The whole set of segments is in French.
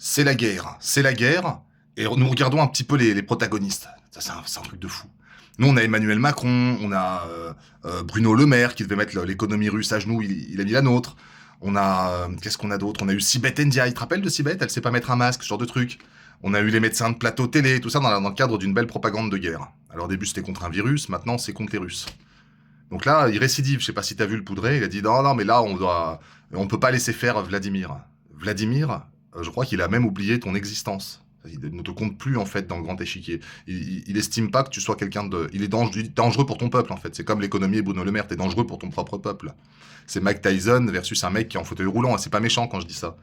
c'est la guerre, c'est la guerre, et nous regardons un petit peu les protagonistes. Ça, c'est un truc de fou. Nous, on a Emmanuel Macron, on a Bruno Le Maire qui devait mettre l'économie russe à genoux, il a mis la nôtre. On a, qu'est-ce qu'on a d'autre? On a eu Sibeth Ndiaye, tu te rappelles de Sibeth? Elle sait pas mettre un masque, ce genre de truc. On a eu les médecins de plateau télé, tout ça dans le cadre d'une belle propagande de guerre. Alors au début c'était contre un virus, maintenant c'est contre les Russes. Donc là, il récidive, je sais pas si t'as vu le Poudré, il a dit non, non, mais là on peut pas laisser faire Vladimir. Vladimir, je crois qu'il a même oublié ton existence. Il ne te compte plus en fait dans le grand échiquier. Il estime pas que tu sois quelqu'un de... Il est dangereux pour ton peuple en fait. C'est comme l'économie et Bruno Le Maire, t'es dangereux pour ton propre peuple. C'est Mike Tyson versus un mec qui est en fauteuil roulant. C'est pas méchant quand je dis ça.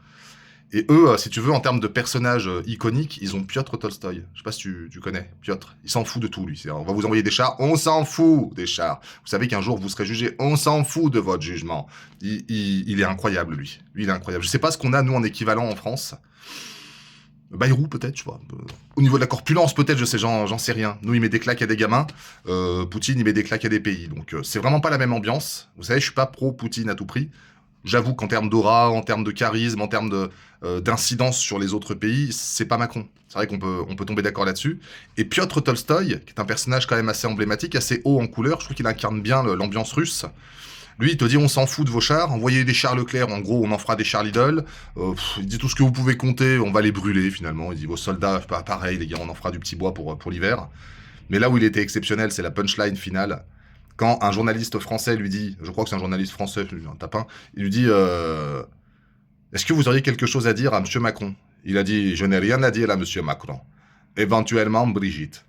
Et eux, si tu veux, en termes de personnages iconiques, ils ont Piotr Tolstoï. Je sais pas si tu connais Piotr. Il s'en fout de tout, lui. On va vous envoyer des chars. On s'en fout des chars. Vous savez qu'un jour, vous serez jugé. On s'en fout de votre jugement. Il est incroyable, lui. Lui, il est incroyable. Je sais pas ce qu'on a, nous, en équivalent en France. Bayrou, peut-être, tu vois. Au niveau de la corpulence, peut-être, j'en sais rien. Nous, il met des claques à des gamins. Poutine, il met des claques à des pays. Donc, c'est vraiment pas la même ambiance. Vous savez, je suis pas pro-Poutine à tout prix. J'avoue qu'en termes d'aura, en termes de charisme, en termes d'incidence sur les autres pays, c'est pas Macron. C'est vrai on peut tomber d'accord là-dessus. Et Piotr Tolstoï, qui est un personnage quand même assez emblématique, assez haut en couleur, je trouve qu'il incarne bien l'ambiance russe. Lui, il te dit on s'en fout de vos chars, envoyez des chars Leclerc, en gros on en fera des chars Lidl. Il dit tout ce que vous pouvez compter, on va les brûler finalement. Il dit vos soldats, pareil les gars, on en fera du petit bois pour l'hiver. Mais là où il était exceptionnel, c'est la punchline finale. Quand un journaliste français lui dit, je crois que c'est un journaliste français, un tapin, il lui dit est-ce que vous auriez quelque chose à dire à Monsieur Macron? Il a dit je n'ai rien à dire à Monsieur Macron. Éventuellement Brigitte.